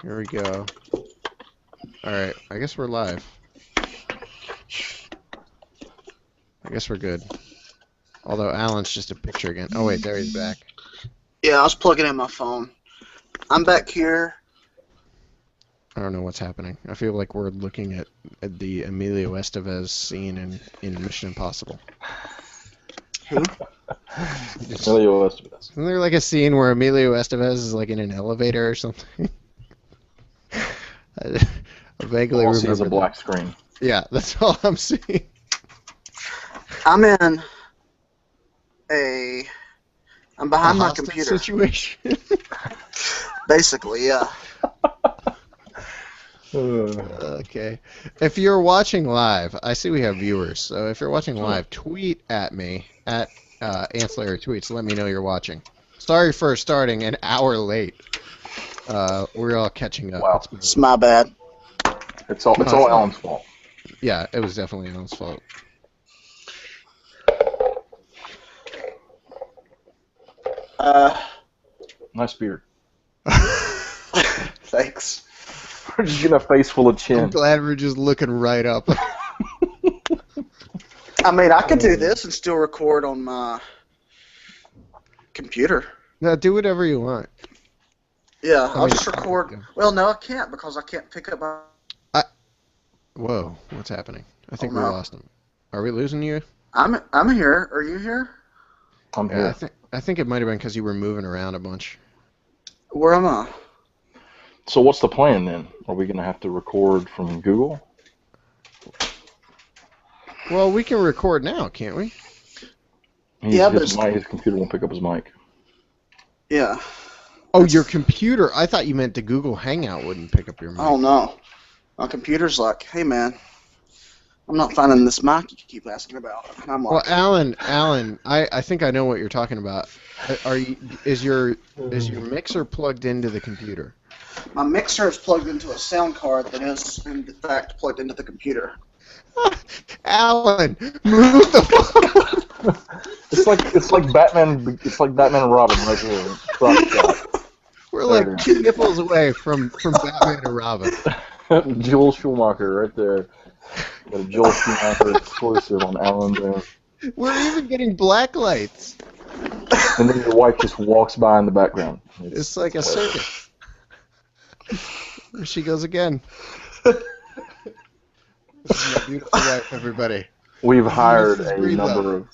Here we go. Alright, I guess we're live. I guess we're good. Although Alan's just a picture again. Oh wait, there he's back. Yeah, I was plugging in my phone. I'm back here. I don't know what's happening. I feel like we're looking at the Emilio Estevez scene in Mission Impossible. Who? Emilio Estevez. Isn't there like a scene where Emilio Estevez is like in an elevator or something? I vaguely All I see remember is a that. black screen. Yeah, that's all I'm seeing. I'm behind my hostage computer. situation. Basically, yeah. Okay. If you're watching live, I see we have viewers. So if you're watching live, tweet at me at Ancillary Tweets. Let me know you're watching. Sorry for starting an hour late. We're all catching up. Wow. It's my bad. It's all Alan's fault. Yeah, it was definitely Alan's fault. Nice beard. Thanks. We're just getting a face full of I'm chin. glad we're just looking right up. I mean, I could do this and still record on my computer. No, do whatever you want. Yeah, I'll mean, just record. Well, no, I can't because I can't pick up my... Whoa, what's happening? I think Oh, we no. lost him. Are we losing you? I'm here. Are you here? I'm Yeah, here. I think it might have been because you were moving around a bunch. Where am I? So what's the plan then? Are we going to have to record from Google? Well, we can record now, can't we? Yeah, but His computer won't pick up his mic. Yeah. Oh, your computer. I thought you meant the Google Hangout wouldn't pick up your mic. Oh, no. My computer's like, hey, man, I'm not finding this mic you keep asking about. And I'm Well, like, Alan, I think I know what you're talking about. Is your mixer plugged into the computer? my mixer is plugged into a sound card that is, in fact, plugged into the computer. Alan, move the phone. It's like Batman. It's like Batman and Robin right here. Crop shot. We're like 2 nipples away from Batman and Robin. Joel Schumacher right there. Got a Joel Schumacher exclusive on Alan there. We're even getting black lights. And then your wife just walks by in the background. It's like a circus. There she goes again. This is my beautiful wife, everybody. We've hired Mrs. a Breedlove.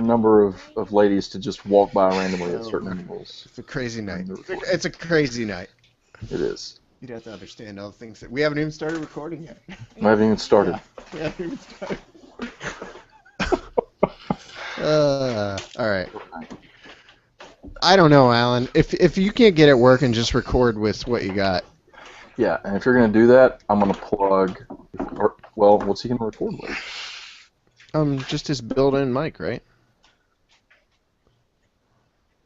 number of ladies to just walk by randomly at certain intervals. It's a crazy night. It's a crazy night. It is. You'd have to understand all the things that we haven't even started recording yet. I haven't even started. We haven't even started. All right. I don't know, Alan. If you can't get it working, just record with what you got. Yeah, and if you're gonna do that, I'm gonna plug. Well, what's he gonna record with? Just his built-in mic, right?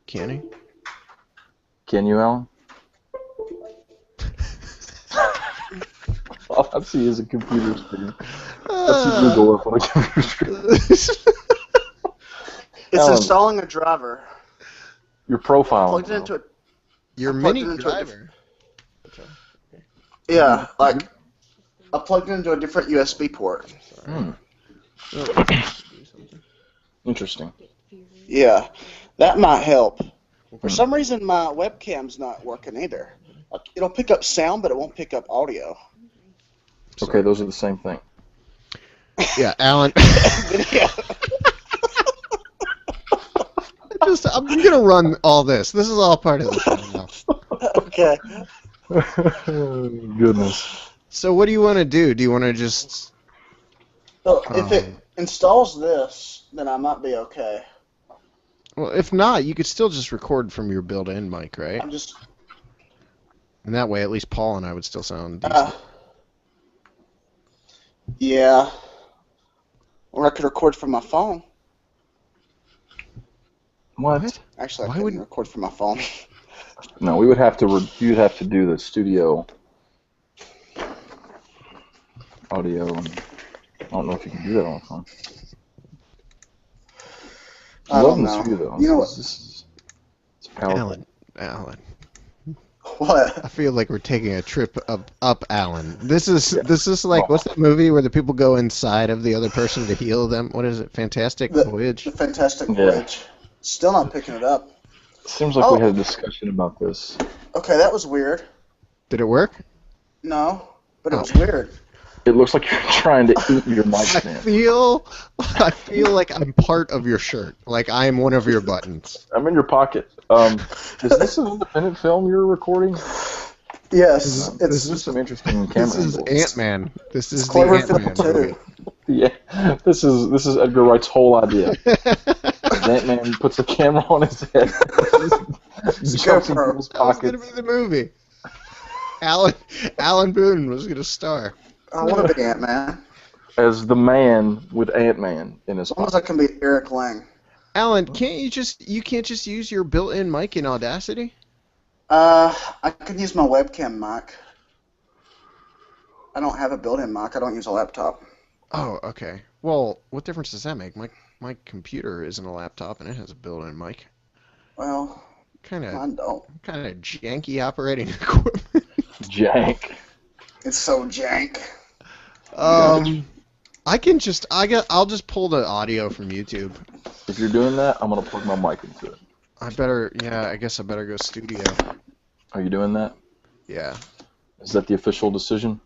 Can he? Can you, Alan? All I see is a computer screen. I see Google up on a computer screen. It's Alan. installing a driver. Your profile. Plugged into it. Your I plugged mini it into a driver. Yeah, like, I plugged it into a different USB port. Interesting. Yeah, that might help. For some reason, my webcam's not working either. Like, it'll pick up sound, but it won't pick up audio. Okay, those are the same thing. Yeah, Alan. Video. I'm gonna run all this. This is all part of the show now. Okay. Goodness. So what do you want to do? Do you want to just... So if it installs this, then I might be okay. Well, if not, you could still just record from your built-in mic, right? I'm just... And that way, at least Paul and I would still sound decent. Yeah. Or I could record from my phone. What? Actually, I Why couldn't would- record from my phone. No, we would have to. You'd have to do the studio audio. And I don't know if you can do that on the phone. I Love don't the know. studio though. You know what? It's powerful. Alan. What? I feel like we're taking a trip up Alan. This is like, what's that movie where the people go inside of the other person to heal them? What is it? Fantastic Voyage? The Fantastic Voyage. Still not picking it up. Seems like we had a discussion about this. Okay, that was weird. Did it work? No, but it was weird. It looks like you're trying to eat your mic I stand. feel like I'm part of your shirt. Like I am one of your buttons. I'm in your pocket. Is this an independent film you're recording? Yes, This is some interesting camera This is angles. Ant-Man. This is the Cloverfield Ant-Man movie. 2. Yeah, this is Edgar Wright's whole idea. Ant-Man puts a camera on his head, jumps in GoPro. people's That was gonna pockets. be the movie. Alan Boone was gonna star. I want to be Ant-Man. As the man with Ant-Man in his As long as I pocket. can be Eric Lang. Alan, you can't just use your built-in mic in Audacity? I can use my webcam mic. I don't have a built-in mic. I don't use a laptop. Oh, okay. Well, what difference does that make? My computer isn't a laptop and it has a built-in mic. Well, Kind mine don't. of janky operating equipment. Jank. It's so jank. I'll just pull the audio from YouTube. If you're doing that, I'm gonna plug my mic into it. I guess I better go studio. Are you doing that? Yeah, Is that the official decision?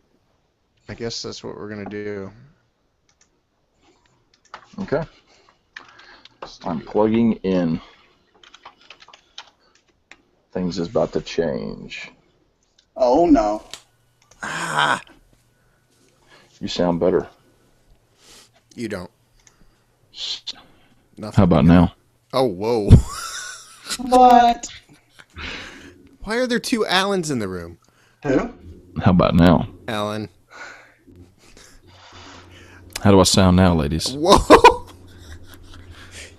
I guess that's what we're gonna do. Okay. I'm plugging in. Things is about to change. Oh no. You sound better. You don't. Nothing. How about now? Oh, whoa. What? Why are there two Allens in the room? Who? How about now? Alan. How do I sound now, ladies? Whoa.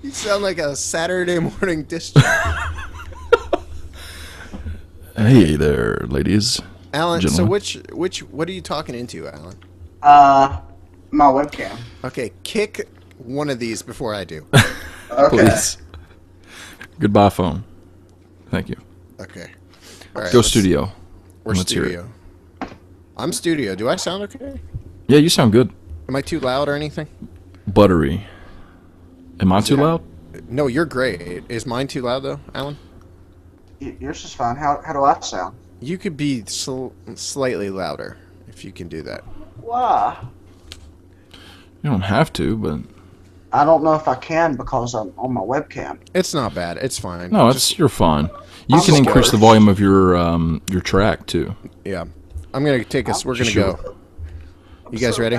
You sound like a Saturday morning disc jockey. Hey there, ladies. Alan, Gentlemen. so what are you talking into, Alan? My webcam. Okay, kick one of these before I do. Okay. Please. Goodbye, phone. Thank you. Okay. All right, Go let's- studio. We're Let's hear it. studio. I'm studio. Do I sound okay? Yeah, you sound good. Am I too loud or anything? Buttery. Am I too loud? No, you're great. Is mine too loud though, Alan? Yours is fine. How do I sound? You could be slightly louder if you can do that. Why? You don't have to, but I don't know if I can because I'm on my webcam. It's not bad. It's fine. no, Just- you're fine. You I'm can just increase the scared. volume of your track too. yeah. I'm gonna take us. We're gonna Sure. go. You guys ready?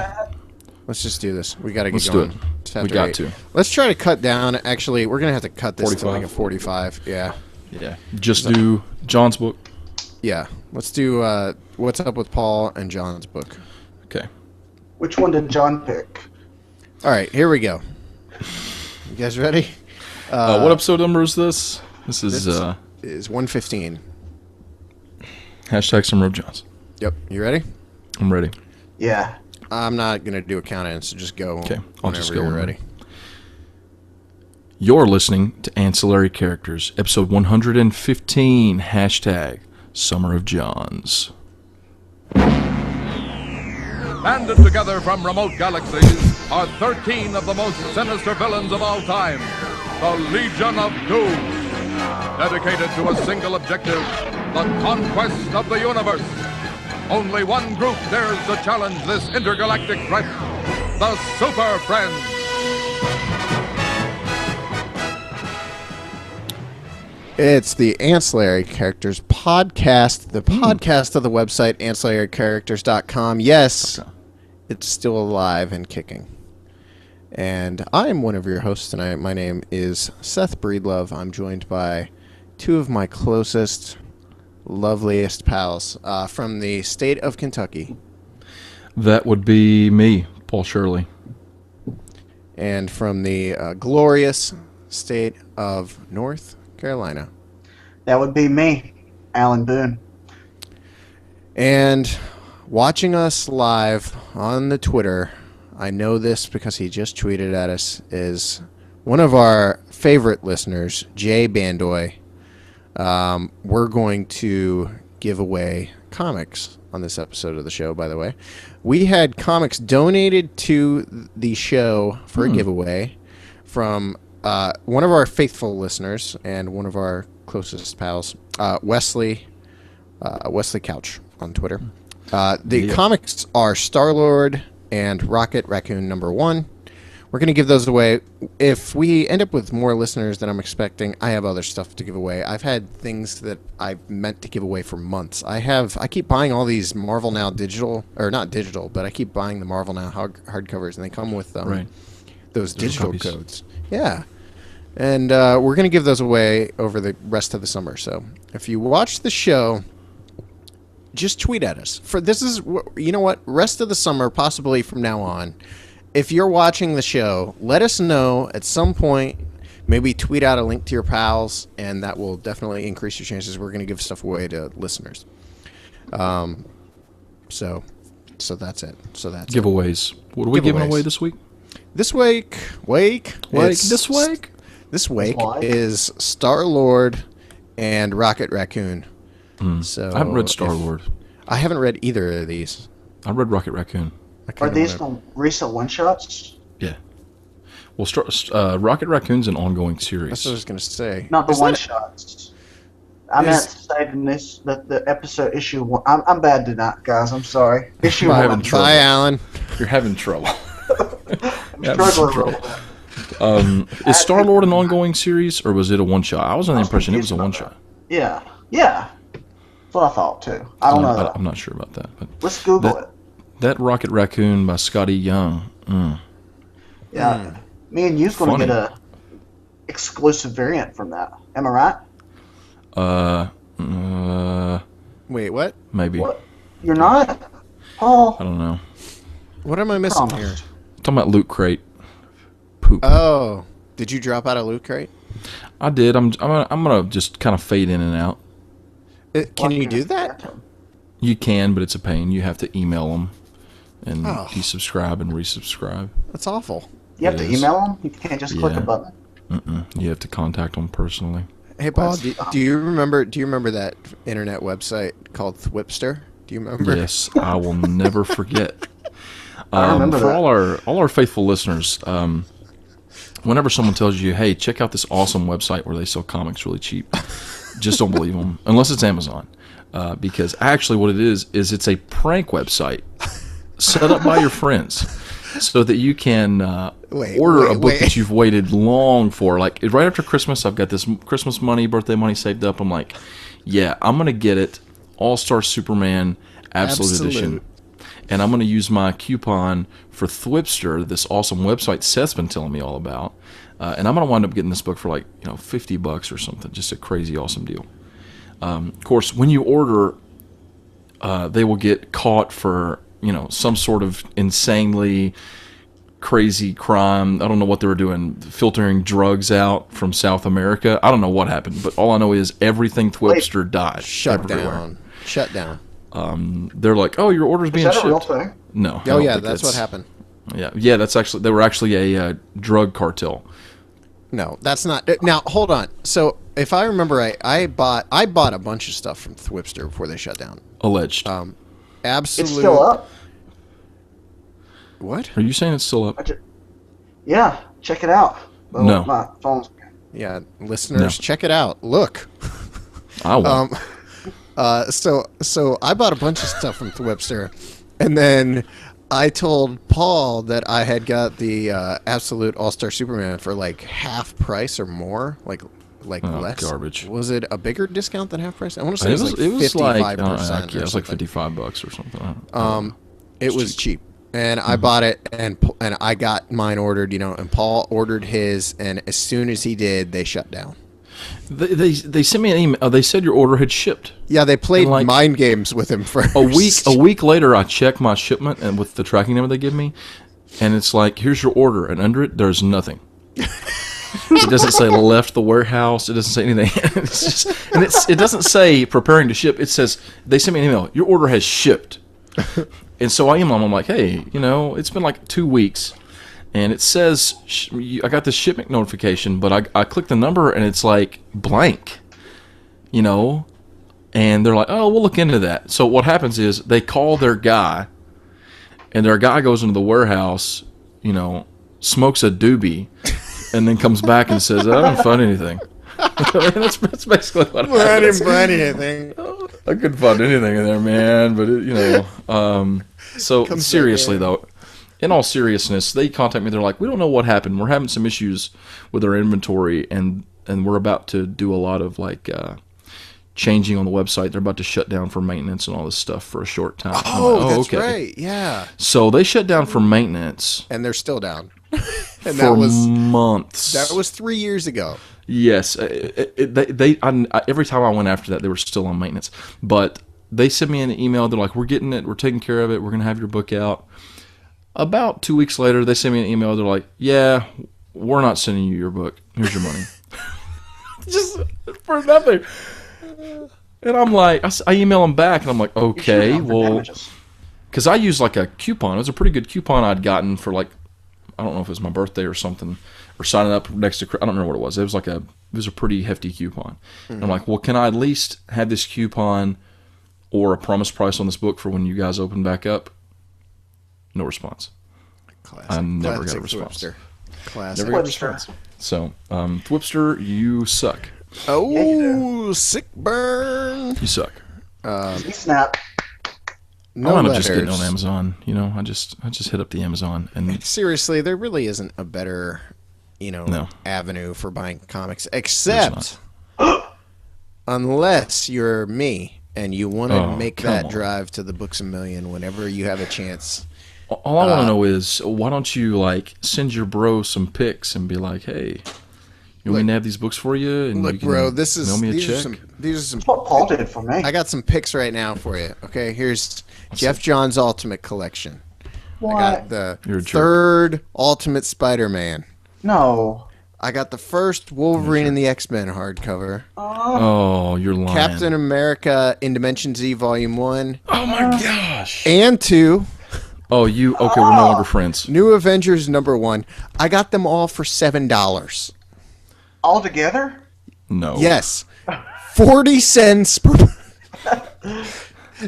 Let's just do this. We gotta get Let's do going. it. It's We after got 8. to. Let's try to cut down. Actually, we're gonna have to cut this to 45. like a 45. Yeah. Yeah. Just do John's book. Yeah. Let's do What's Up with Paul and John's book. Okay. Which one did John pick? All right, here we go. You guys ready? What episode number is this? This is This is 115. hashtag Summer of Johns. Yep. You ready? I'm ready. Yeah. I'm not gonna do a count-in, so just go. Okay, I'll whenever just go you're whenever. ready. You're listening to Ancillary Characters, episode 115, hashtag Summer of Johns. Banded together from remote galaxies are 13 of the most sinister villains of all time, the Legion of Doom. Dedicated to a single objective, the conquest of the universe. Only one group dares to challenge this intergalactic threat, the Super Friends. It's the Ancillary Characters podcast, the podcast of the website ancillarycharacters.com. Yes, it's still alive and kicking. And I am one of your hosts tonight. My name is Seth Breedlove. I'm joined by two of my closest, loveliest pals from the state of Kentucky That would be me, Paul Shirley. and from the glorious state of North Carolina. That would be me, Alan Boone. And watching us live on the Twitter, I know this because he just tweeted at us, is one of our favorite listeners, Jay Bandoy. We're going to give away comics on this episode of the show, by the way. We had comics donated to the show for a giveaway from one of our faithful listeners and one of our closest pals, Wesley Couch on Twitter. The comics are Star-Lord and Rocket Raccoon #1. We're going to give those away. If we end up with more listeners than I'm expecting, I have other stuff to give away. I've had things that I've meant to give away for months. I keep buying all these Marvel Now digital, or not digital, but I keep buying the Marvel Now hardcovers, and they come with those digital codes. Yeah. And we're going to give those away over the rest of the summer. So if you watch the show, just tweet at us. You know what? Rest of the summer, possibly from now on, if you're watching the show, let us know at some point. Maybe tweet out a link to your pals, and that will definitely increase your chances. We're going to give stuff away to listeners. So that's it. Giveaways. What are we giving away this week? This week is Star-Lord and Rocket Raccoon. So I haven't read Star-Lord. I haven't read either of these. I read Rocket Raccoon. Are these from recent one-shots? Yeah. Well, Rocket Raccoon's an ongoing series. That's what I was going to say. Not the one-shots. I meant to say in this the episode issue 1. I'm bad tonight, guys. I'm sorry. Issue 1. Bye, Alan. You're having trouble. I'm struggling a little bit. Is Star-Lord an ongoing series, or was it a one-shot? I was under the impression it was a one-shot. Yeah. That's what I thought, too. I don't know. I'm not sure about that. But let's Google it. That Rocket Raccoon by Scotty Young. Yeah. Me and you's going to get a exclusive variant from that. Am I right? Wait, what? Maybe. What? You're not? Paul? I don't know. What am I missing here? I'm talking about Loot Crate. Poop. Oh. Did you drop out of Loot Crate? I did. I'm gonna just kind of fade in and out. Can you do that? You can, but it's a pain. You have to email them and desubscribe and resubscribe. That's awful. You have to email them? You can't just click a button? You have to contact them personally. Hey, Paul, do you remember that internet website called Thwipster? Do you remember? Yes, I will never forget. I remember for that. all our faithful listeners, whenever someone tells you, "Hey, check out this awesome website where they sell comics really cheap," just don't believe them unless it's Amazon, because actually what it is it's a prank website set up by your friends so that you can order a book that you've waited long for. Like right after Christmas, I've got this Christmas money, birthday money saved up. I'm like, yeah, I'm gonna get it, All-Star Superman Absolute Edition. And I'm going to use my coupon for Thwipster, this awesome website Seth's been telling me all about. And I'm going to wind up getting this book for like, $50 or something. Just a crazy awesome deal. Of course, when you order, they will get caught for, some sort of insanely crazy crime. I don't know what they were doing, filtering drugs out from South America. I don't know what happened, but all I know is everything Thwipster died. Shut down. They're like, "Oh, your order's being shipped." Is that a real thing? No. Oh yeah, that's what happened. Yeah. They were actually a drug cartel. No, that's not. Now hold on. So if I remember right, I bought a bunch of stuff from Thwipster before they shut down. Alleged. Absolute. It's still up. What? Are you saying it's still up? Yeah, check it out. No. My phone's... Yeah, listeners, check it out. Look. I won't. So I bought a bunch of stuff from Thwipster, and then I told Paul that I had got the Absolute All-Star Superman for like half price or more, like less. Garbage. Was it a bigger discount than half price? I want to say it was 55%. It was like $55 or something. It was cheap, and I bought it, and I got mine ordered, and Paul ordered his, and as soon as he did, they shut down. They sent me an email. They said your order had shipped. Yeah, they played mind games with him first. A week later, I checked my shipment and with the tracking number they give me, and it's like, here's your order, and under it, there's nothing. It doesn't say left the warehouse. It doesn't say anything. It doesn't say preparing to ship. It says they sent me an email. Your order has shipped. And so I email them. I'm like, hey, it's been like 2 weeks. And it says, I got this shipment notification, but I click the number and it's like blank, and And they're like, oh, we'll look into that. So what happens is they call their guy, and their guy goes into the warehouse, you know, smokes a doobie, and then comes back and says, I didn't find anything. that's basically what happens. I didn't find anything. I couldn't find anything in there, man. But, so Comes seriously, back in. though, in all seriousness, they contact me. They're like, we don't know what happened. We're having some issues with our inventory, and we're about to do a lot of, like, changing on the website. They're about to shut down for maintenance and all this stuff for a short time. I'm Oh, like, that's right. Yeah. So they shut down for maintenance And they're still down. And for months. that was 3 years ago. Yes, every time I went after that, they were still on maintenance. But they sent me an email. They're like, "We're getting it. We're taking care of it. We're gonna have your book out." About 2 weeks later, they sent me an email. They're like, "Yeah, we're not sending you your book. Here's your money." Just for nothing. And I'm like, I email them back, and I'm like, "Okay, well," because I used like a coupon. It was a pretty good coupon I'd gotten for like, I don't know if it was my birthday or something. Or signing up next to, I don't know what it was. It was a pretty hefty coupon. And I'm like, well, can I at least have this coupon or a promise price on this book for when you guys open back up? No response. Classic. I never got a Classic response. Thwipster. Classic. Never got a response. So, Thwipster, you suck. Oh, sick burn. You suck. Snap. No I wound up just getting letters. on Amazon. You know, I just hit up the Amazon and Seriously, there really isn't a better, No. avenue for buying comics, except unless you're me and you want to Oh, make come that on. drive to the Books A Million whenever you have a chance. all I want to know is why don't you like send your bro some pics and be like, hey, you want me to have these books for you? And Look, you can bro, this is mail me a these are check. some That's what Paul did for me. I got some picks right now for you. Okay, here's Jeff John's Ultimate Collection. I got the You're a jerk. third Ultimate Spider-Man. No. I got the first Wolverine and the X-Men hardcover. Oh, you're lying. Captain America in Dimension Z Volume 1 Oh my gosh. and 2. Oh, you okay? We're no longer friends. New Avengers number 1. I got them all for $7. All together? No. Yes. 40 cents per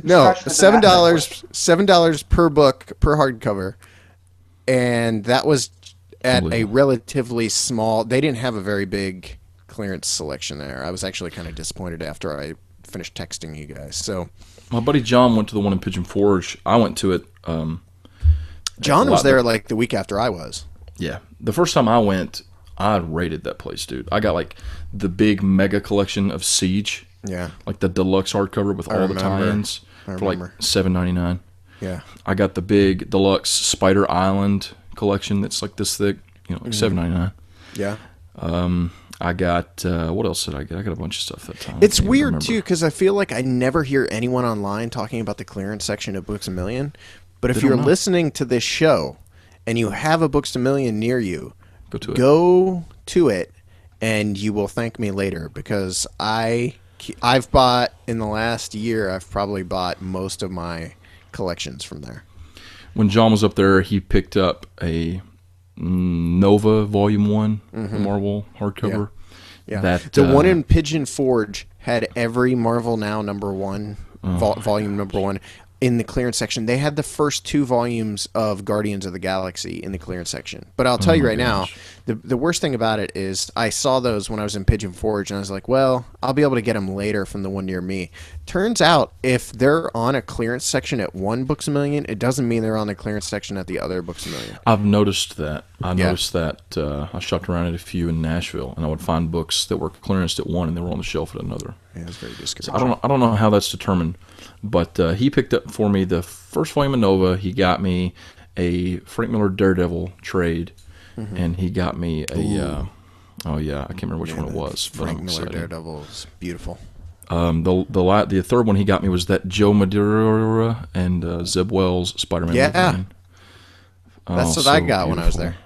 No, Scratch the $7 per book per hardcover. And that was at a Unbelievable. relatively small. They didn't have a very big clearance selection there. I was actually kind of disappointed after I finished texting you guys. So My buddy John went to the one in Pigeon Forge. I went to it. John a was lot there like the week after I was. Yeah, the first time I went, I rated that place, dude. I got like the big mega collection of Siege, Yeah. like the deluxe hardcover with all the remember. tie-ins I for like remember. $7.99. Yeah. I got the big deluxe Spider Island collection that's like this thick, like $7.99. Yeah. I got what else did I get? I got a bunch of stuff that time. It's I can't weird remember. too because I feel like I never hear anyone online talking about the clearance section of Books A Million. But if They don't you're know. listening to this show and you have a Books A Million near you, Go to it. go to it and you will thank me later because I've bought in the last year. I've probably bought most of my collections from there. When John was up there, he picked up a Nova Volume 1 Marvel hardcover. Yeah, That, the one in Pigeon Forge had every Marvel Now #1 volume #1 in the clearance section. They had the first 2 volumes of Guardians of the Galaxy in the clearance section. But I'll tell you right now, the worst thing about it is I saw those when I was in Pigeon Forge, and I was like, well, I'll be able to get them later from the one near me. Turns out, if they're on a clearance section at one Books A Million, it doesn't mean they're on the clearance section at the other Books A Million. I've noticed that. I Yeah. noticed that. I shopped around at a few in Nashville, and I would find books that were clearanced at one, and they were on the shelf at another. Yeah, it's very discouraging. I don't know how that's determined, but he picked up for me the first volume of Nova. He got me a Frank Miller Daredevil trade, and he got me a. Oh yeah, I can't remember which one it was, but Frank I'm Miller excited. Daredevil is beautiful. The third one he got me was that Joe Madureira and Zeb Wells Spider-Man. Yeah. Wolverine. That's Oh, what I so got when I was beautiful.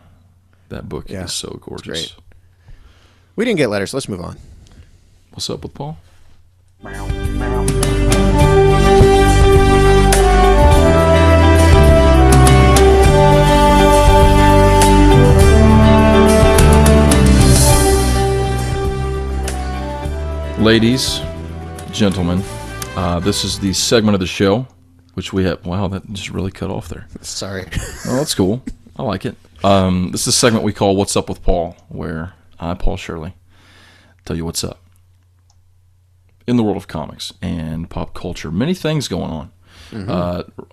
there. That book Yeah, is so gorgeous. great. We didn't get letters. Let's move on. What's up with Paul? Meow, meow. Ladies, gentlemen, This is the segment of the show, which we have. Wow, that just really cut off there. Sorry. Oh, that's cool. I like it. This is a segment we call "What's Up with Paul," where I, Paul Shirley, tell you what's up in the world of comics and pop culture. Many things going on.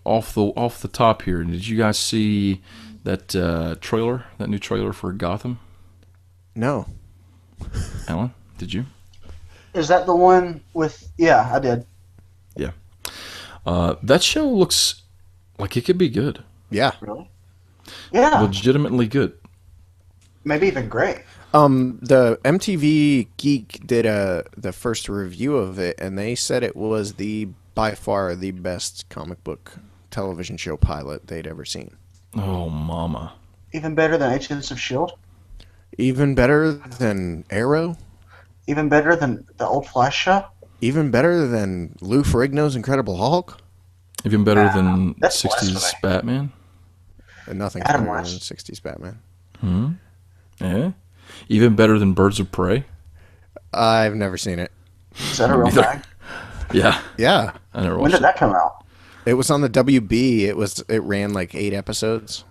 Off the top here, did you guys see that trailer? That new trailer for Gotham? No. Alan, did you? Is that the one with? Yeah, I did. Yeah. That show looks like it could be good. Yeah. Really? Yeah. Legitimately good. Maybe even great. The MTV Geek did the first review of it, and they said it was by far the best comic book television show pilot they'd ever seen. Oh, mama. Even better than Agents of S.H.I.E.L.D.? Even better than Arrow? Even better than the old Flash show? Even better than Lou Ferrigno's Incredible Hulk? Even better than that's 60s blasphemy. Batman? And nothing's Adam better than West. 60s Batman. Yeah. Even better than Birds of Prey? I've never seen it. Is that a real Neither. thing? Yeah. Yeah. I never When watched did it. that come out? It was on the WB. It ran like 8 episodes,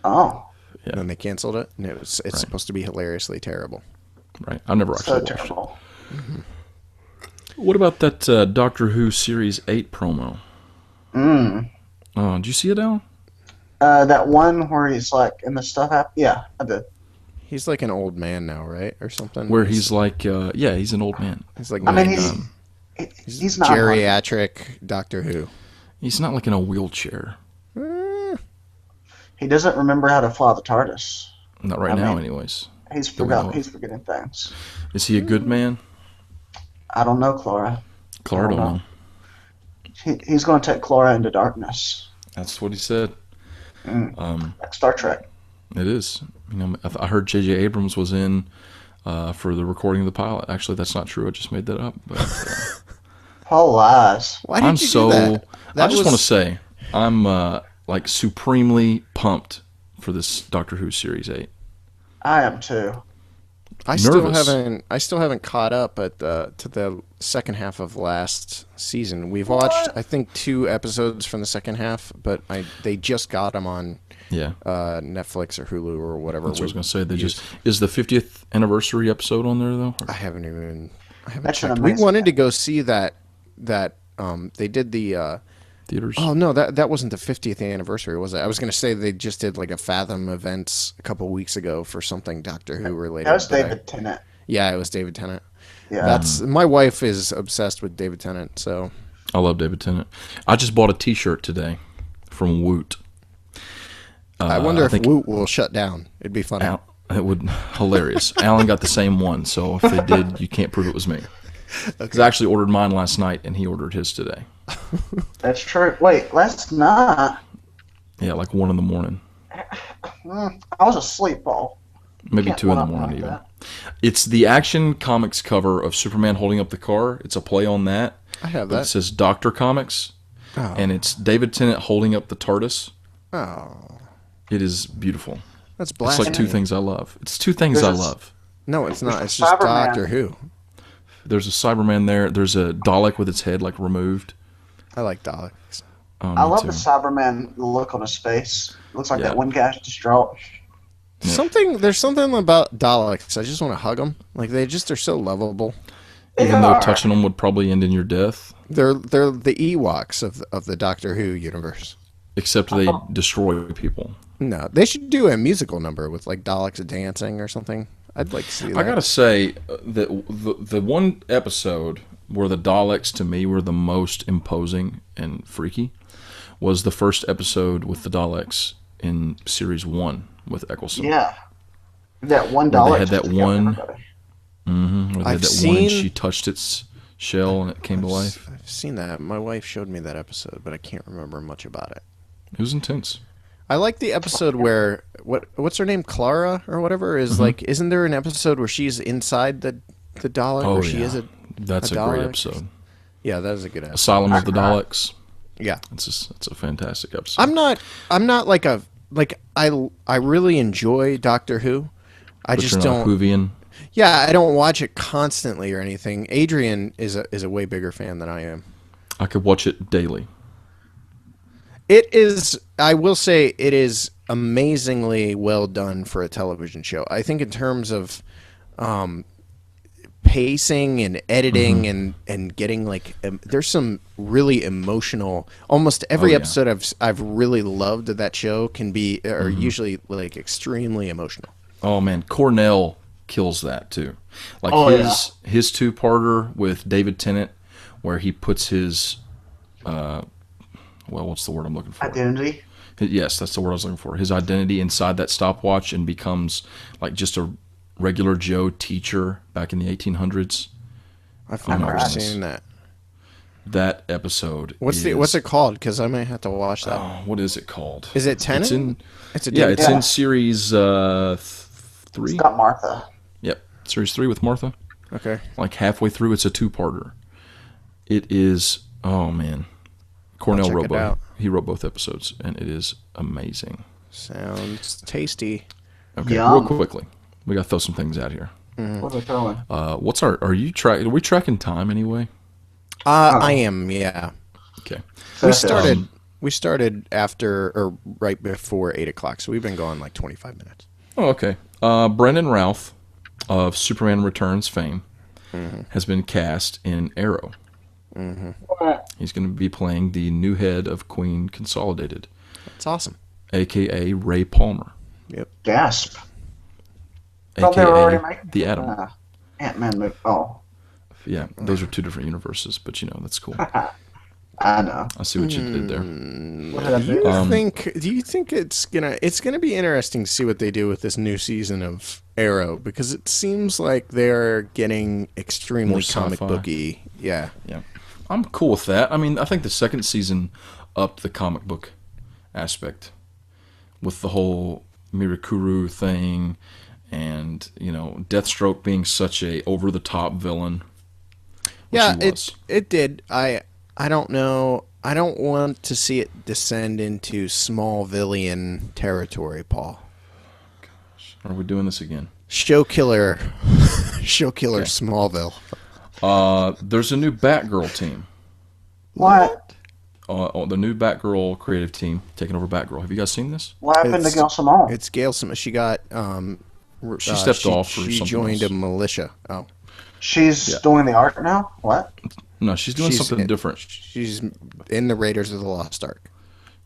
Oh, Yeah. and then they canceled it. And it's supposed to be hilariously terrible. Right. I never so actually watched terrible. it. What about that Doctor Who Series 8 promo? Oh, did you see it, Alan? That one where he's like in the stuff app? Yeah, I did. He's like an old man now, right, or something. Where he's like, yeah, he's an old man. he's like I mean, he's he's not geriatric Doctor Who. He's not like in a wheelchair. He doesn't remember how to fly the TARDIS. Not right now, anyways. He's That we know forgot. of. He's forgetting things. Is he a good man? I don't know, Clara. Clara don't know. He's going to take Clara into darkness, That's what he said. like Star Trek. It is. You know, I heard J.J. Abrams was in for the recording of the pilot. Actually, that's not true. I just made that up. But All lies. Why did I'm you so. do that? I just want to say I'm like supremely pumped for this Doctor Who Series 8. I am too. I still haven't caught up to the second half of last season. We've watched I think 2 episodes from the second half, but they just got them on Yeah. Netflix or Hulu or whatever. That's what I was going to say. They just is the 50th anniversary episode on there though? I haven't That's an checked. We amazing wanted to go see that they did the Theaters. oh no, that wasn't the 50th anniversary, was it? I was going to say they just did like a Fathom events a couple weeks ago for something Doctor Who related. That was but David Tennant. yeah, it was David Tennant. Yeah. That's my wife is obsessed with David Tennant, so I love David Tennant. I just bought a T-shirt today from Woot. I wonder if think- Woot will shut down. It'd be funny. It would hilarious. Alan got the same one, so if they did, you can't prove it was me. Because I actually ordered mine last night, and he ordered his today. That's true. Wait, last night Yeah, like 1 in the morning, I was asleep, Paul. maybe Can't 2 in the one-up morning like even. that. It's the Action Comics cover of Superman holding up the car. It's a play on that. I have But it that. says Doctor Comics, Oh. and it's David Tennant holding up the TARDIS. Oh, It is beautiful. that's It's blasphemy. like 2 things I love. It's 2 things I There's a- love. No, it's not. It's There's just Cyberman. Doctor Who. There's a Cyberman there. There's a Dalek with its head like removed. I like Daleks. Oh, I me love too. the Cyberman look on his face. Looks like Yeah. that one guy's distraught. Yeah. There's something about Daleks. I just want to hug them. Like they just are so lovable. Even though are. touching them would probably end in your death, They're the Ewoks of the Doctor Who universe. except they destroy people. No, they should do a musical number with like Daleks dancing or something. I'd like to see that. I gotta say that the one episode where the Daleks to me were the most imposing and freaky was the first episode with the Daleks in series 1 with Eccleston. Yeah. That one Where dollar. they had that one- Where they had I've that one and seen- she touched its shell and it came to life. I've seen that. My wife showed me that episode, but I can't remember much about it. It was intense. I like the episode where what's her name, Clara or whatever, is like. Isn't there an episode where she's inside the Dalek, Oh or she yeah, is that's a a great Dalek? episode. Yeah, that is a good episode. Asylum of the Daleks. Yeah, It's a fantastic episode. I'm not like I really enjoy Doctor Who. I but just you're not don't. Whovian. Yeah, I don't watch it constantly or anything. Adrian is a way bigger fan than I am. I could watch it daily. It is, I will say, it is amazingly well done for a television show. I think in terms of pacing and editing and getting like, there's some really emotional. Almost every yeah. episode I've really loved of that show can be are usually like extremely emotional. Oh man, Cornell kills that too. Like his two-parter with David Tennant, where he puts his what's the word I'm looking for? Identity. Yes, that's the word I was looking for. His identity inside that stopwatch and becomes like just a regular Joe teacher back in the 1800s. I've never seen that. That episode. What's it called? Because I might have to watch that. Oh, what is it called? Is it Tennant? It's in series 3. It's got Martha. Yep, series 3 with Martha. Okay. Like halfway through, it's a two-parter. It is. Oh man, Cornell wrote both. He wrote both episodes, and it is amazing. Sounds tasty. Okay, Yum. real quickly, we got to throw some things out here. What are they throwing? What's our? Are we tracking time anyway? I am. Yeah. Okay. We started after or right before 8:00, so we've been going like 25 minutes. Oh, okay. Brendan Routh of Superman Returns fame has been cast in Arrow. He's going to be playing the new head of Queen Consolidated. That's awesome. A.K.A. Ray Palmer. Yep. Gasp. Thought they were already making the Atom. Ant-Man movie. Oh, Yeah, those are two different universes, but that's cool. I know. I see what you did there. What did I do? Do you think it's gonna be interesting to see what they do with this new season of Arrow, because it seems like they're getting extremely More comic sci-fi. booky. Yeah. Yeah, I'm cool with that. I mean, I think the second season upped the comic book aspect with the whole Mirakuru thing, and Deathstroke being such a over the top villain. Yeah, it did. I don't know. I don't want to see it descend into Smallvillian territory, Paul. Are we doing this again? Show killer Smallville. There's a new Batgirl team. What? The new Batgirl creative team taking over Batgirl. Have you guys seen this? What happened to Gail Simone? It's Gail Simone. She got She stepped off for She something joined else. a militia. Oh, She's doing the art now? What? No, she's doing something different. She's in the Raiders of the Lost Ark.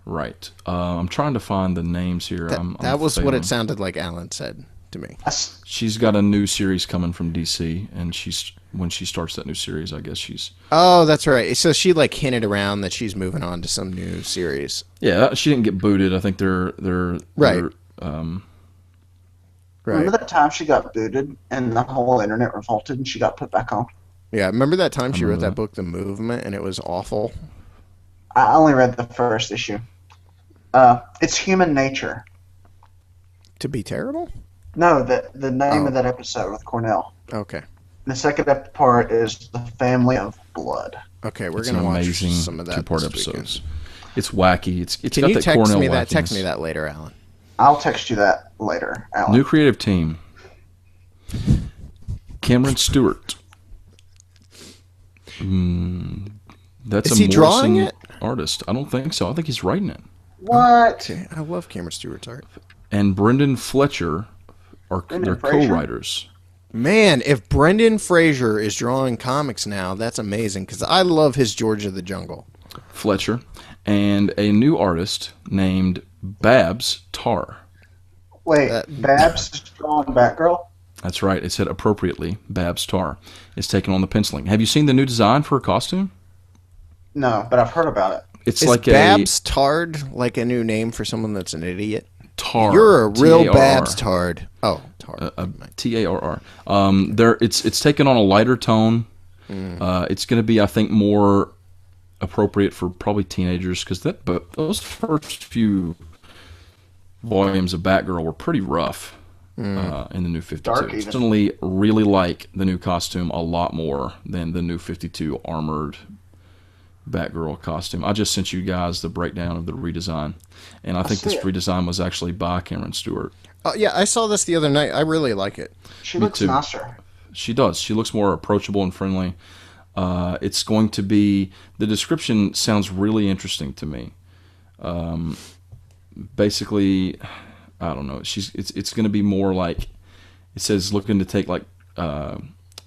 Right. I'm trying to find the names here. That was what failing. it sounded like Alan said to me. That's, She's got a new series coming from DC, and when she starts that new series, I guess she's... Oh, that's right. So she like hinted around that she's moving on to some new series. Yeah, she didn't get booted. I think they're Right. Right. Remember that time she got booted and the whole internet revolted and she got put back on? Yeah, remember that time she wrote remember that book, The Movement, and it was awful? I only read the first issue. It's Human Nature. To be terrible? No, the name of that episode with Cornell. Okay. The second part is The Family of Blood. Okay, we're It's going an to watch amazing some of that two-part this episodes. It's wacky. It's Can got you that text Cornell me that? wackiness. Text me that later, Alan. I'll text you that later, Alan. New creative team. Cameron Stewart. That's Is a he drawing Morrison it? artist. I don't think so. I think he's writing it. What? Okay, I love Cameron Stewart's art. And Brendan Fletcher are Brendan they're Fraser? co-writers. Man, if Brendan Fraser is drawing comics now, that's amazing, because I love his George of the Jungle. Fletcher and a new artist named Babs Tarr. Wait, Babs is drawing Batgirl? That's right. It said appropriately Babs Tarr is taking on the penciling. Have you seen the new design for her costume? No, but I've heard about it. It's Is like Babs Tard like a new name for someone that's an idiot? a tar. You're a real Tarr. Babs Tard. Oh, Tard. Tarr. It's taken on a lighter tone. It's going to be, I think, more appropriate for probably teenagers, because those first few volumes of Batgirl were pretty rough in the New 52. Dark even. Personally, really like the new costume a lot more than the New 52 armored Batgirl costume. I just sent you guys the breakdown of the redesign, and I think this see it. redesign was actually by Cameron Stewart. Yeah, I saw this the other night. I really like it. She Me looks too. nicer. She does. She looks more approachable and friendly. It's going to be, the description sounds really interesting to me. Basically, I don't know. It's going to be more like, it says looking to take like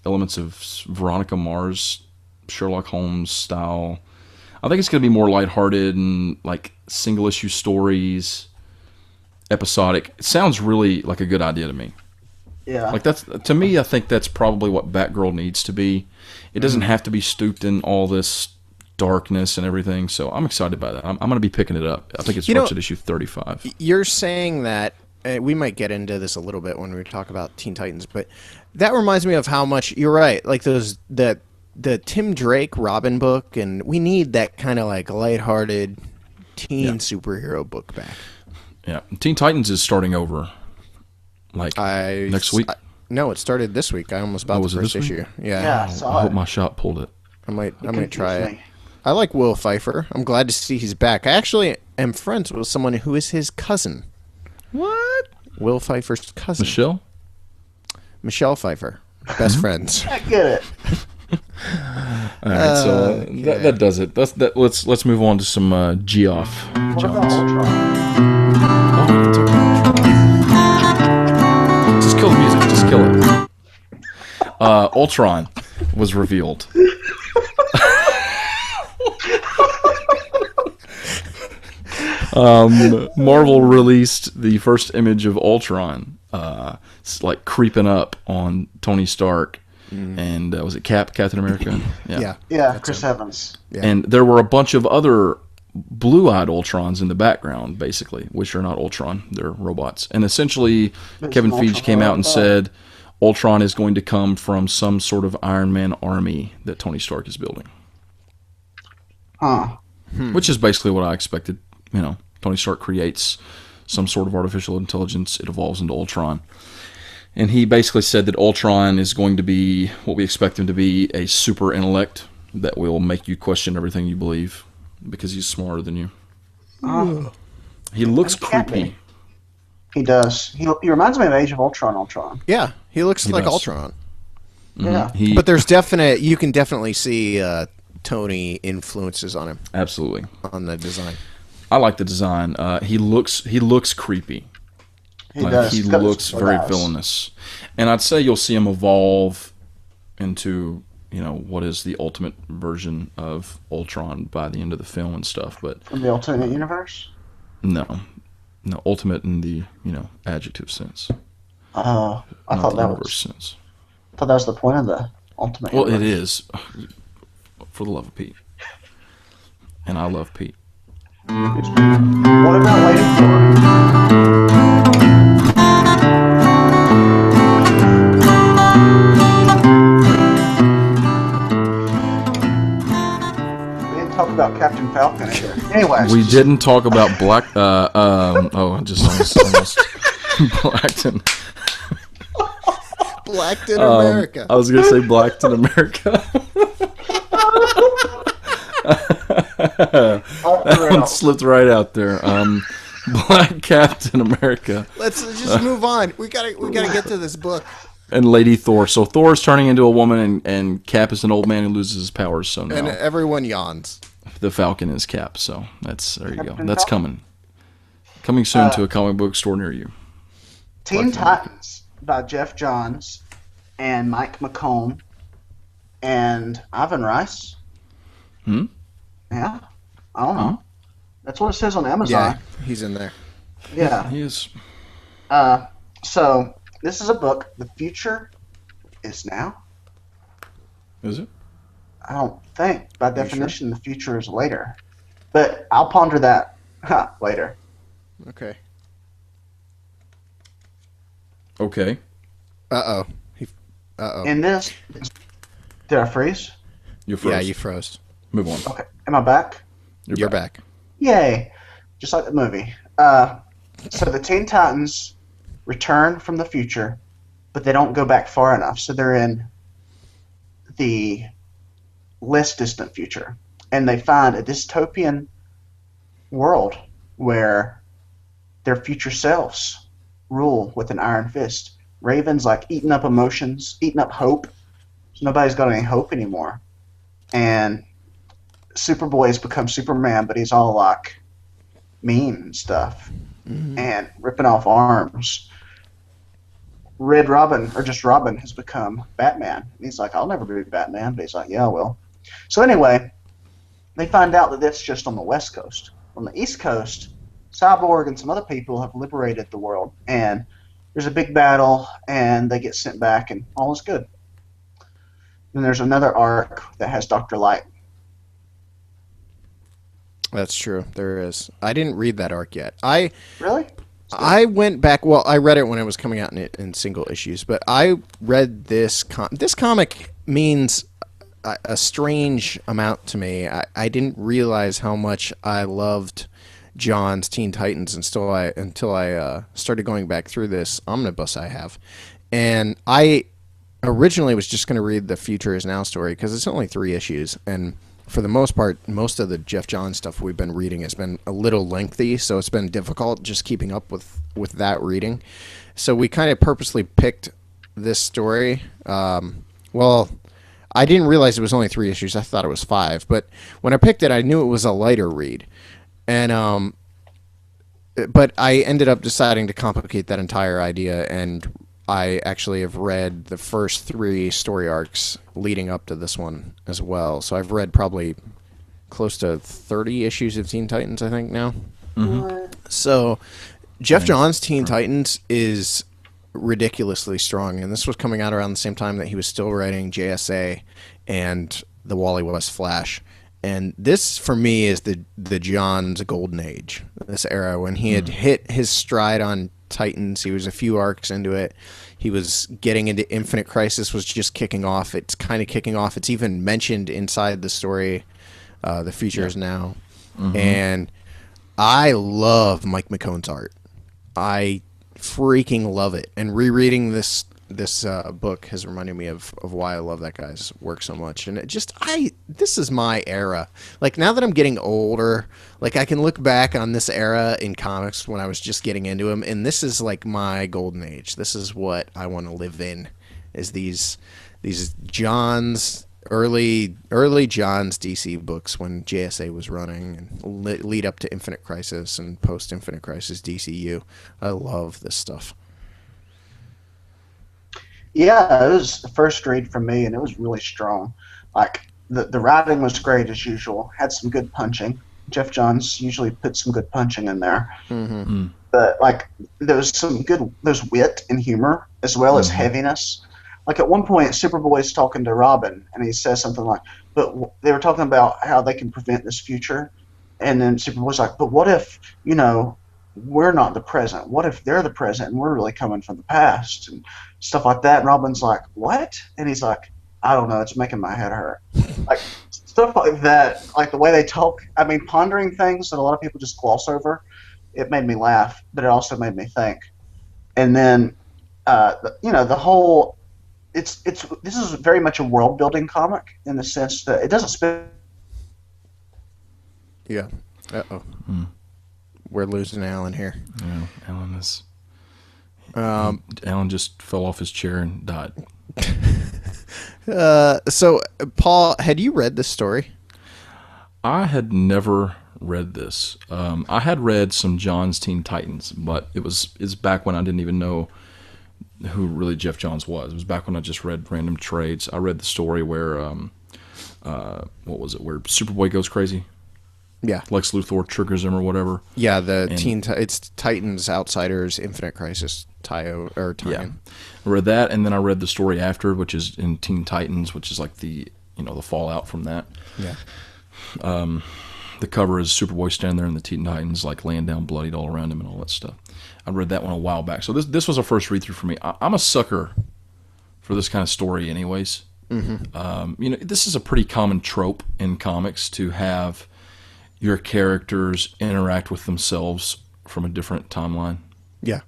elements of Veronica Mars, Sherlock Holmes style. I think it's going to be more lighthearted and like single issue stories, episodic. It sounds really like a good idea to me. Yeah. Like that's, to me, I think that's probably what Batgirl needs to be. It doesn't have to be stooped in all this darkness and everything. So I'm excited by that. I'm going to be picking it up. I think it starts at issue 35. You're saying that we might get into this a little bit when we talk about Teen Titans, but that reminds me of how much you're right. Like the Tim Drake Robin book, and we need that kind of like lighthearted teen superhero book back. Yeah, Teen Titans is starting over. Like next week. No, it started this week. I almost bought the first issue. Yeah, I I saw hope it. my shop pulled it. I might try confused it. me. I like Will Pfeiffer. I'm glad to see he's back. I actually am friends with someone who is his cousin. What? Will Pfeiffer's cousin. Michelle Pfeiffer. Best friends. I get it. All right, so that does it. Let's move on to some Geoff What about Johns. Ultron? Just kill the music. Just kill it. Ultron was revealed. Marvel released the first image of Ultron, it's like creeping up on Tony Stark, and was it Captain America? Yeah, Chris Evans. Yeah. And there were a bunch of other blue-eyed Ultrons in the background, basically, which are not Ultron; they're robots. And essentially, Kevin Feige came out and said Ultron is going to come from some sort of Iron Man army that Tony Stark is building. Huh. Which is basically what I expected. You know, Tony Stark creates some sort of artificial intelligence. It evolves into Ultron. And he basically said that Ultron is going to be what we expect him to be, a super intellect that will make you question everything you believe because he's smarter than you. He looks He can't creepy. be. He does. He reminds me of Age of Ultron. Yeah, he looks like does. Ultron. Yeah. But there's you can definitely see Tony influences on him, Absolutely. on the design. I like the design. He looks creepy. He does. He He's got his looks very eyes. villainous. And I'd say you'll see him evolve into, what is the ultimate version of Ultron by the end of the film and stuff. But From the alternate universe? no, ultimate in the, adjective sense, I not thought the that universe was sense. the point of the ultimate Well, it universe. is, for the love of Pete. And I love Pete. What about Lady Thor? We didn't talk about Captain Falcon either. Anyways, We didn't talk about Black. I just almost Blackton. Blackton America. I was gonna say Blackton America. That one slipped right out there. Black Captain America Let's just move on. We gotta get to this book. and Lady Thor. So Thor's turning into a woman, and Cap is an old man who loses his powers. So now And everyone yawns. the Falcon is Cap. So there you go. Captain That's Falcon? coming soon to a comic book store near you. Teen Titans by Jeff Johns and Mike McComb and Ivan Rice. Hmm? Yeah, I don't know. That's what it says on Amazon. Yeah, he's in there. Yeah. He is. So this is a book. The future is now. Is it? I don't think, by definition, the future is later. But I'll ponder that later. Okay. Okay. Uh oh. In this, did I freeze? You're first. Yeah, you froze. Move on. Okay. Am I back? You're back. Yay! Just like the movie. So the Teen Titans return from the future, but they don't go back far enough. So they're in the less distant future, and they find a dystopian world where their future selves rule with an iron fist. Raven's like eating up emotions, eating up hope. So nobody's got any hope anymore. and Superboy's become Superman, but he's all like mean and stuff, and ripping off arms. Red Robin, or just Robin, has become Batman. He's like, I'll never be Batman, but he's like, yeah, I will. So anyway, they find out that that's just on the West Coast. On the East Coast, Cyborg and some other people have liberated the world, and there's a big battle, and they get sent back, and all is good. Then there's another arc that has Dr. Light. That's true. There is. I didn't read that arc yet. Really? I went back. Well, I read it when it was coming out in single issues, but I read this. This comic means a strange amount to me. I didn't realize how much I loved John's Teen Titans until I started going back through this omnibus I have, and I originally was just going to read the Future Is Now story because it's only 3 issues, and for the most part, most of the Jeff Johns stuff we've been reading has been a little lengthy, so it's been difficult just keeping up with that reading. So we kind of purposely picked this story. Well, I didn't realize it was only 3 issues. I thought it was 5. But when I picked it, I knew it was a lighter read. And but I ended up deciding to complicate that entire idea, and I actually have read the first 3 story arcs leading up to this one as well. So I've read probably close to 30 issues of Teen Titans, I think, now. So Jeff Johns' Teen Titans is ridiculously strong, and this was coming out around the same time that he was still writing JSA and the Wally West Flash. And this, for me, is the Johns' golden age, this era when he had hit his stride on Titans. He was a few arcs into it. He was getting into Infinite Crisis, was just kicking off. It's kind of kicking off. It's even mentioned inside the story, The Future Is Now. And I love Mike McKone's art. I freaking love it. And rereading this book has reminded me of why I love that guy's work so much. And this is my era. Like, now that I'm getting older, like, I can look back on this era in comics when I was just getting into them, and this is like my golden age. This is what I want to live in, is these Johns, early Johns DC books when JSA was running, and lead up to Infinite Crisis and post Infinite Crisis DCU. I love this stuff. Yeah, it was the first read for me, and it was really strong. Like, the writing was great as usual. Had some good punching. Jeff Johns usually puts some good punching in there. But like, there's wit and humor as well as heaviness. Like, at one point, Superboy's talking to Robin, and he says something like, "But they were talking about how they can prevent this future," and then Superboy's like, "But what if we're not the present? What if they're the present and we're really coming from the past?" and stuff like that. And Robin's like, "What?" And he's like, "I don't know. It's making my head hurt." Like, stuff like that. Like, the way they talk. I mean, pondering things that a lot of people just gloss over. It made me laugh, but it also made me think. And then, the whole. This is very much a world building comic in the sense that it doesn't spend. Yeah. We're losing Alan here. Yeah, Alan is. Alan just fell off his chair and died. So, Paul, had you read this story? I had never read this. I had read some Johns Teen Titans, but it's back when I didn't even know who really Jeff Johns was. It was back when I just read random trades. I read the story where, what was it, where Superboy goes crazy? Yeah. Lex Luthor triggers him or whatever. Yeah, it's Titans, Outsiders, Infinite Crisis tie-in. Yeah. I read that, and then I read the story after, which is in Teen Titans, which is like the fallout from that. Yeah. The cover is Superboy standing there and the Teen Titans like laying down bloodied all around him and all that stuff. I read that one a while back. So this was a first read through for me. I'm a sucker for this kind of story anyways. This is a pretty common trope in comics to have your characters interact with themselves from a different timeline. Yeah.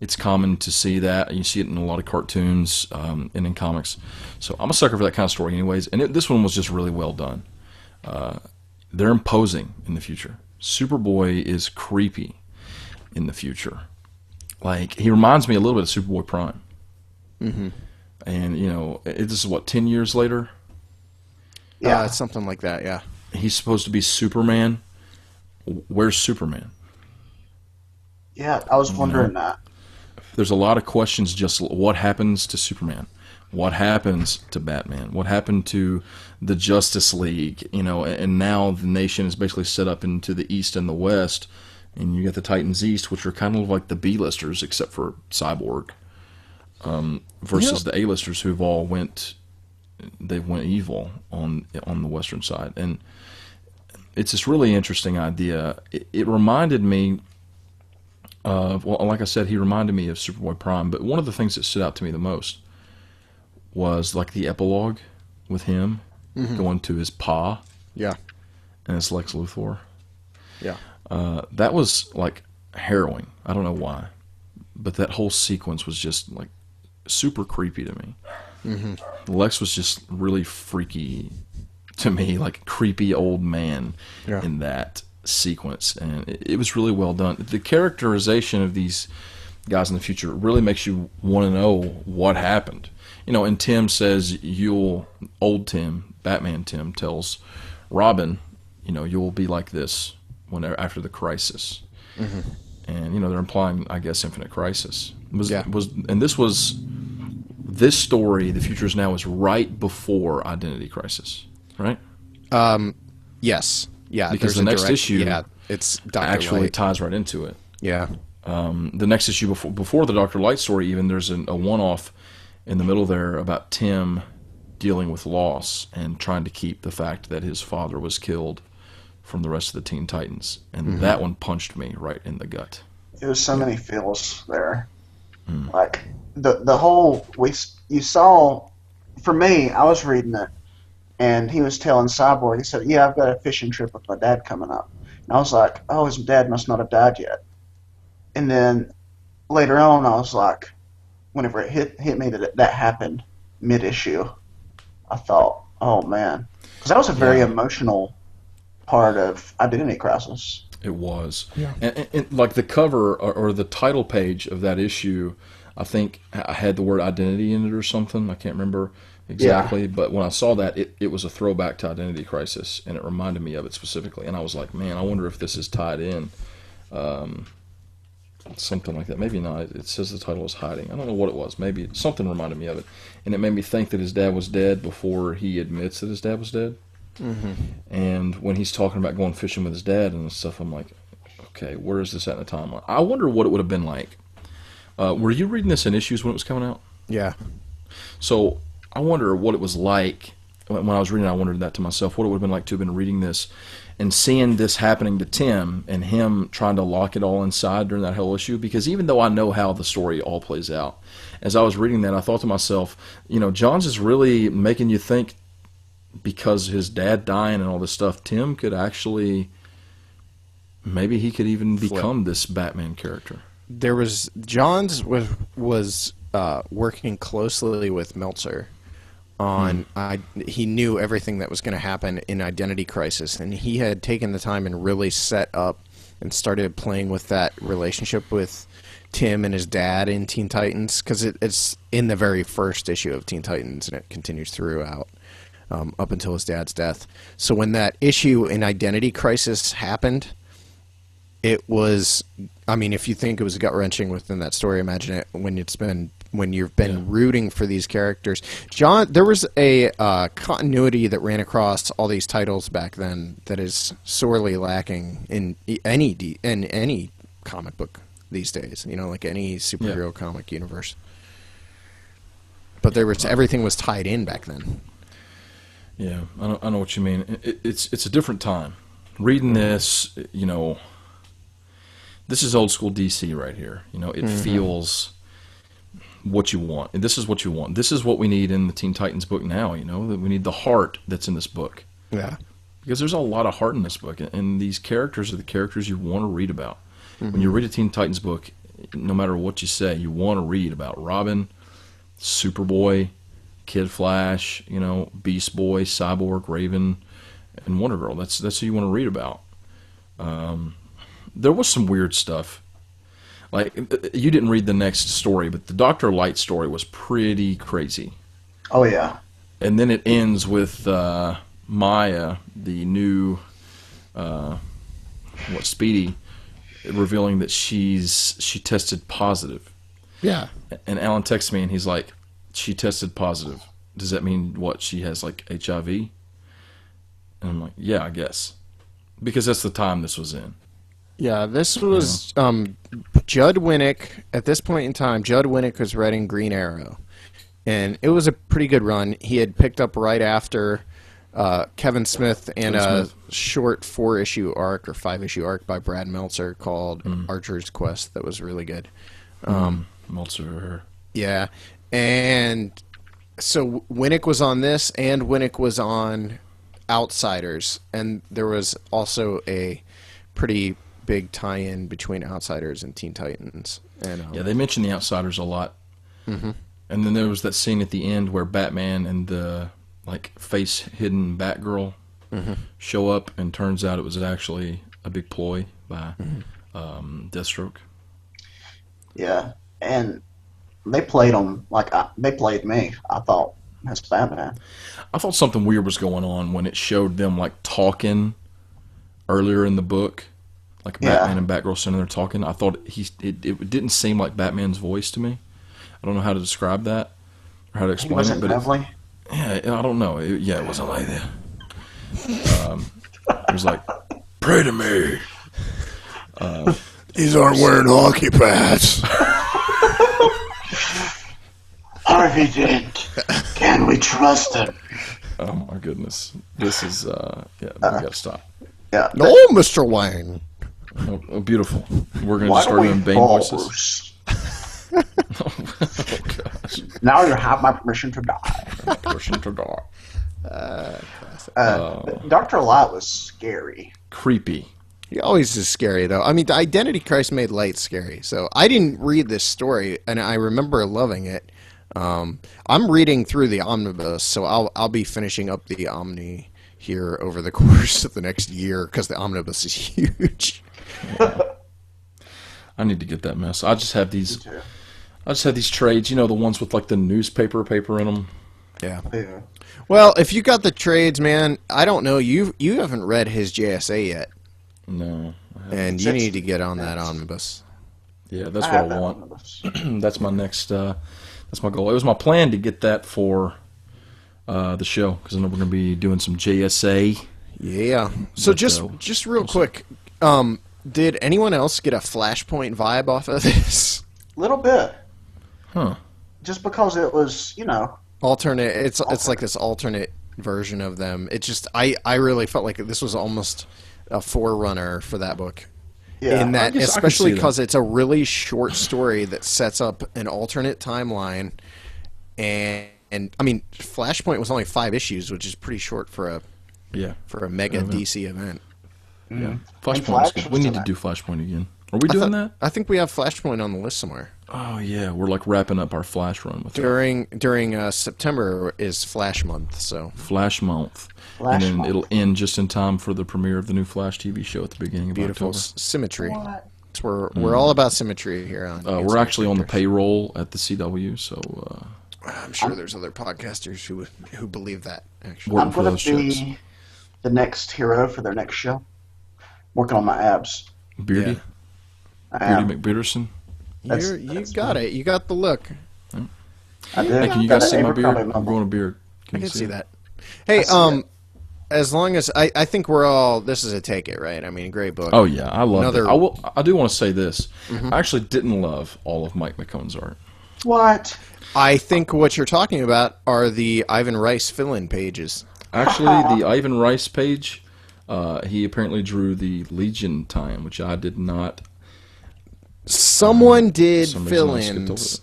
It's common to see that. You see it in a lot of cartoons and in comics. So I'm a sucker for that kind of story anyways. And this one was just really well done. They're imposing in the future. Superboy is creepy in the future. Like, he reminds me a little bit of Superboy Prime. And, this is what, 10 years later? Yeah. Something like that. Yeah. He's supposed to be Superman. Where's Superman? Yeah, I was wondering that. There's a lot of questions. Just what happens to Superman? What happens to Batman? What happened to the Justice League? You know, and now the nation is basically set up into the East and the West, and you got the Titans East, which are kind of like the B-listers, except for Cyborg, versus the A-listers who've all went evil on the Western side, and it's this really interesting idea. It reminded me of, well, like I said, he reminded me of Superboy Prime, but one of the things that stood out to me the most was like the epilogue with him going to his pa Yeah. and his Lex Luthor. Yeah. That was like harrowing. I don't know why, but that whole sequence was just like super creepy to me. Lex was just really freaky to me, like a creepy old man in that sequence, and it was really well done. The characterization of these guys in the future really makes you want to know what happened. You know, and Tim says old Tim, Batman Tim, tells Robin, you know, you'll be like this after the crisis. And, you know, they're implying, I guess, Infinite Crisis. This story, The Future Is Now, is right before Identity Crisis, right? Yes. Yeah. Because there's the a next direct- issue Yeah. It's Dr. actually Light. ties right into it. Yeah. The next issue before the Dr. Light story, even, there's a one-off in the middle there about Tim dealing with loss and trying to keep the fact that his father was killed from the rest of the Teen Titans. And that one punched me right in the gut. It was so many feels there. Like the whole you saw. For me, I was reading it, and he was telling Cyborg. He said, "Yeah, I've got a fishing trip with my dad coming up." And I was like, "Oh, his dad must not have died yet." And then later on, I was like, whenever it hit me that happened mid-issue, I thought, "Oh man," because that was a very emotional part of Identity Crisis. It was. Yeah. And like the cover or the title page of that issue, I think I had the word identity in it or something. I can't remember exactly. But when I saw that, it was a throwback to Identity Crisis, and it reminded me of it specifically. And I was like, man, I wonder if this is tied in. Something like that. Maybe not. It says the title is Hiding. I don't know what it was. Maybe something reminded me of it. And it made me think that his dad was dead before he admits that his dad was dead. And when he's talking about going fishing with his dad and stuff, I'm like, okay, where is this at in the timeline? I wonder what it would have been like. Were you reading this in issues when it was coming out? Yeah. So I wonder what it was like. When I was reading it, I wondered that to myself, what it would have been like to have been reading this and seeing this happening to Tim and him trying to lock it all inside during that whole issue. Because even though I know how the story all plays out, as I was reading that, I thought to myself, you know, Johns is really making you think, because his dad dying and all this stuff, Tim could actually, maybe he could even become this Batman character. Johns was working closely with Meltzer on he knew everything that was going to happen in Identity Crisis, and he had taken the time and really set up and started playing with that relationship with Tim and his dad in Teen Titans, because it's in the very first issue of Teen Titans, and it continues throughout. Up until his dad's death. So when that issue in Identity Crisis happened, it was, I mean, if you think it was gut-wrenching within that story, imagine it when you've been rooting for these characters. There was a continuity that ran across all these titles back then that is sorely lacking in any comic book these days, you know, like any superhero comic universe. But everything was tied in back then. Yeah, I know what you mean. It's a different time. Reading this, you know, this is old school DC right here. You know, it feels what you want. And this is what you want. This is what we need in the Teen Titans book now, you know, that we need the heart that's in this book. Yeah. Because there's a lot of heart in this book, and these characters are the characters you want to read about. When you read a Teen Titans book, no matter what you say, you want to read about Robin, Superboy, Kid Flash, you know, Beast Boy, Cyborg, Raven, and Wonder Girl. That's who you want to read about. There was some weird stuff. Like, you didn't read the next story, but the Dr. Light story was pretty crazy. Oh, yeah. And then it ends with Maya, the new Speedy, revealing that she tested positive. Yeah. And Alan texts me and he's like, she tested positive. Does that mean what? She has like HIV? And I'm like, yeah, I guess. Because that's the time this was in. Yeah, this was Judd Winnick. At this point in time, Judd Winnick was writing Green Arrow. And it was a pretty good run. He had picked up right after Kevin Smith and a short 4-issue arc or 5-issue arc by Brad Meltzer called Archer's Quest that was really good. Meltzer. Yeah. And so Winnick was on this, and Winnick was on Outsiders. And there was also a pretty big tie-in between Outsiders and Teen Titans. And Yeah, they mentioned the Outsiders a lot. Mm-hmm. And then there was that scene at the end where Batman and the face-hidden Batgirl show up, and turns out it was actually a big ploy by Deathstroke. Yeah, and they played them they played me. I thought as Batman. I thought something weird was going on when it showed them talking earlier in the book, Batman and Batgirl sitting there talking. I thought it didn't seem like Batman's voice to me. I don't know how to describe that or how to explain it, but lovely. I don't know. It wasn't like that. It was like, pray to me. These aren't wearing hockey pads. Harvey didn't. Can we trust him? Oh my goodness, this is we gotta stop. Yeah. No, Mr. Wayne. Oh, beautiful. We're gonna Why just start don't we doing Bane pause? voices. Oh gosh. Now you have my permission to die. Person to die. Dr. Light was scary. Creepy. He always is scary, though. I mean, the Identity Crisis made Light scary. So I didn't read this story, and I remember loving it. I'm reading through the omnibus, so I'll be finishing up the Omni here over the course of the next year because the omnibus is huge. I need to get that mess. I just have these trades, the ones with the newspaper paper in them. Yeah. Yeah. Well, if you got the trades, man, I don't know. You haven't read his JSA yet, No. and you need to get on that omnibus. Yeah, that's what I want. That's my next. That's my goal. It was my plan to get that for the show because I know we're going to be doing some JSA. Yeah. So But, just real quick, did anyone else get a Flashpoint vibe off of this? Little bit. Huh. Just because it was, Alternate. It's like this alternate version of them. It just I really felt like this was almost a forerunner for that book. Yeah. In that, I can especially see that. because it's a really short story that sets up an alternate timeline, and I mean, Flashpoint was only 5 issues, which is pretty short for a mega DC event. Yeah. Flash Flashpoint's good. We was need to in do Flashpoint again. Are we doing that? I think we have Flashpoint on the list somewhere. Oh yeah, we're wrapping up our Flash run with it. During September is Flash month, so Flash month. Flash and then month. it'll end just in time for the premiere of the new Flash TV show at the beginning of beautiful October. symmetry. What? It's we're all about symmetry here on. We're actually on the payroll at the CW, so I'm sure there's other podcasters who believe that. Actually, Working I'm for going those to be ships. the next hero for their next show. Working on my abs. Beardy, I am. Beardy McBearderson. you got it. You got the look. I do. Hey, can you Got guys see an my beard? Abercrombie I'm mumble. growing a beard. I you can see it? that. Hey, see as long as I think we're all. This is a take it, right? I mean, great book. Oh yeah, I love Another- it. I do want to say this. I actually didn't love all of Mike McKone's art. What? I think what you're talking about are the Ivan Rice fill-in pages. Actually, the Ivan Rice page, he apparently drew the Legion tie-in, which I did not. Someone did For some reason I skipped over fill-ins. it.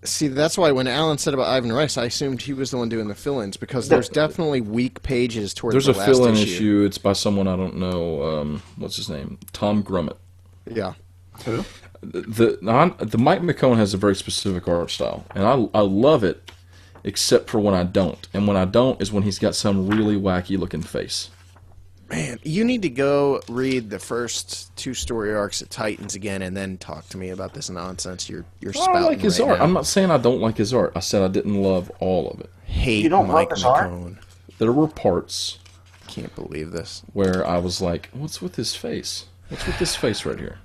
See, that's why when Alan said about Ivan Rice, I assumed he was the one doing the fill-ins because there's definitely weak pages towards There's the a last fill-in issue. issue. It's by someone I don't know. What's his name? Tom Grummett. Yeah. Who? The Mike McKone has a very specific art style, and I love it, except for when I don't. And when I don't is when he's got some really wacky looking face. Man, you need to go read the first 2 story arcs of Titans again and then talk to me about this nonsense you're spouting I like his right art. now. I'm not saying I don't like his art. I said I didn't love all of it. Hate You don't Mike love his art? McKone. there were parts Can't believe this. where I was like, "What's with his face? What's with this face right here?"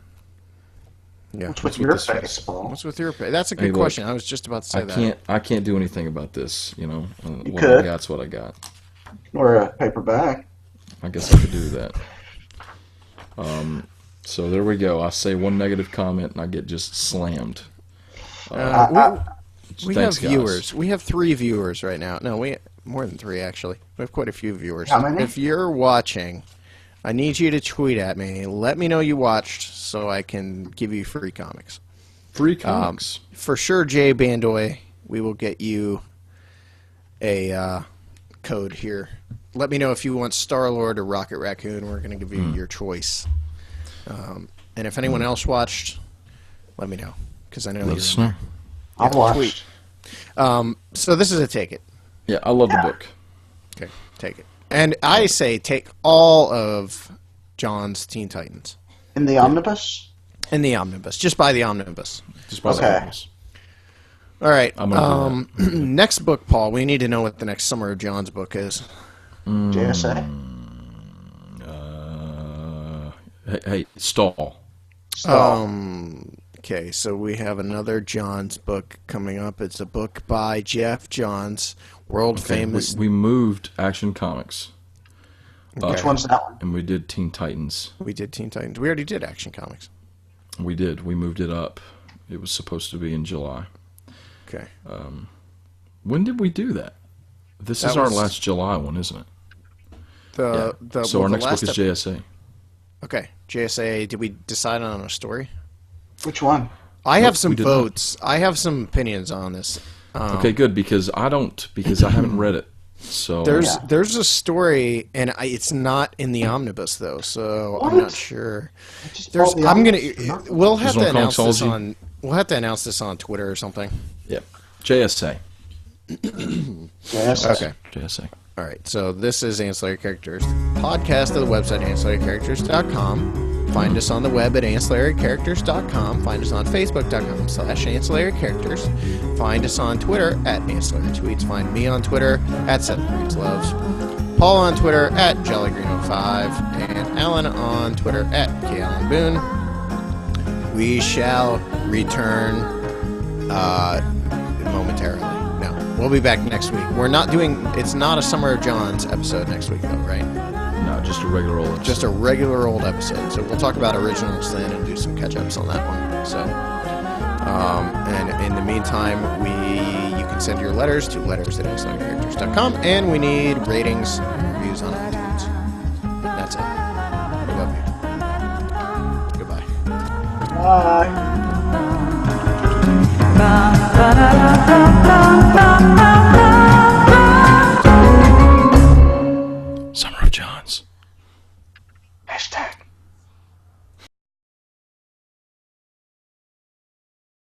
Yeah. What's with with your this face, face? Paul? What's with your? That's a good Hey, look, question. I was just about to say that. I can't do anything about this. You know, what I could. got's what I got. Or a paper bag. I guess I could do that. So there we go. I say one negative comment and I get just slammed. We Thanks, have guys. viewers. We have 3 viewers right now. No, we more than 3 actually. We have quite a few viewers. How many? If you're watching, I need you to tweet at me. Let me know you watched so I can give you free comics. Free comics. For sure, Jay Bandoy, we will get you a code here. Let me know if you want Star-Lord or Rocket Raccoon. We're going to give you your choice. And if anyone else watched, let me know, because I know Let you're us in know. there. I've watched. Tweet. So this is a take it. Yeah, I love the book. Okay, take it. And I say take all of John's Teen Titans In the omnibus? in the omnibus. Just buy the omnibus. Just by the Okay. comics. All right. I'm gonna Next book, Paul. We need to know what the next Summer of John's book is. JSA? Hey, stall. Okay, so we have another Johns book coming up. It's a book by Jeff Johns, world famous. We moved Action Comics. Which one's that one? And we did Teen Titans. We did Teen Titans. We already did Action Comics. We did. We moved it up. It was supposed to be in July. Okay. When did we do that? This That is our was- last July one, isn't it? The So well, our the next book last is ep- JSA. Okay, JSA. Did we decide on a story? Which one? I have some we did not. votes. I have some opinions on this. Okay, good, because I haven't read it. So There's a story, and it's not in the omnibus though, so I'm What? not sure. Just There's bought the I'm gonna omnibus for nothing. we'll have There's to no announce this Comixology? on we'll have to announce this on Twitter or something. yeah, JSA. JSA. Okay. JSA. All right, so this is Ancillary Characters, podcast of the website ancillarycharacters.com. Find us on the web at ancillarycharacters.com. Find us on facebook.com/ancillarycharacters. Find us on Twitter at Ancillary Tweets. Find me on Twitter at SethBreedsLoves. Paul on Twitter at JollyGreen05. And Alan on Twitter at KAlanBoone. We shall return momentarily. No, we'll be back next week. We're not doing. It's not a Summer of John's episode next week, though, right? No, just a regular old. Just a regular old episode. So we'll talk about originals then and do some catch-ups on that one. So, and in the meantime, you can send your letters to letters@ancillarycharacters.com, and we need ratings and reviews on iTunes. That's it. We love you. Goodbye. Bye. Ba ba da da da da da.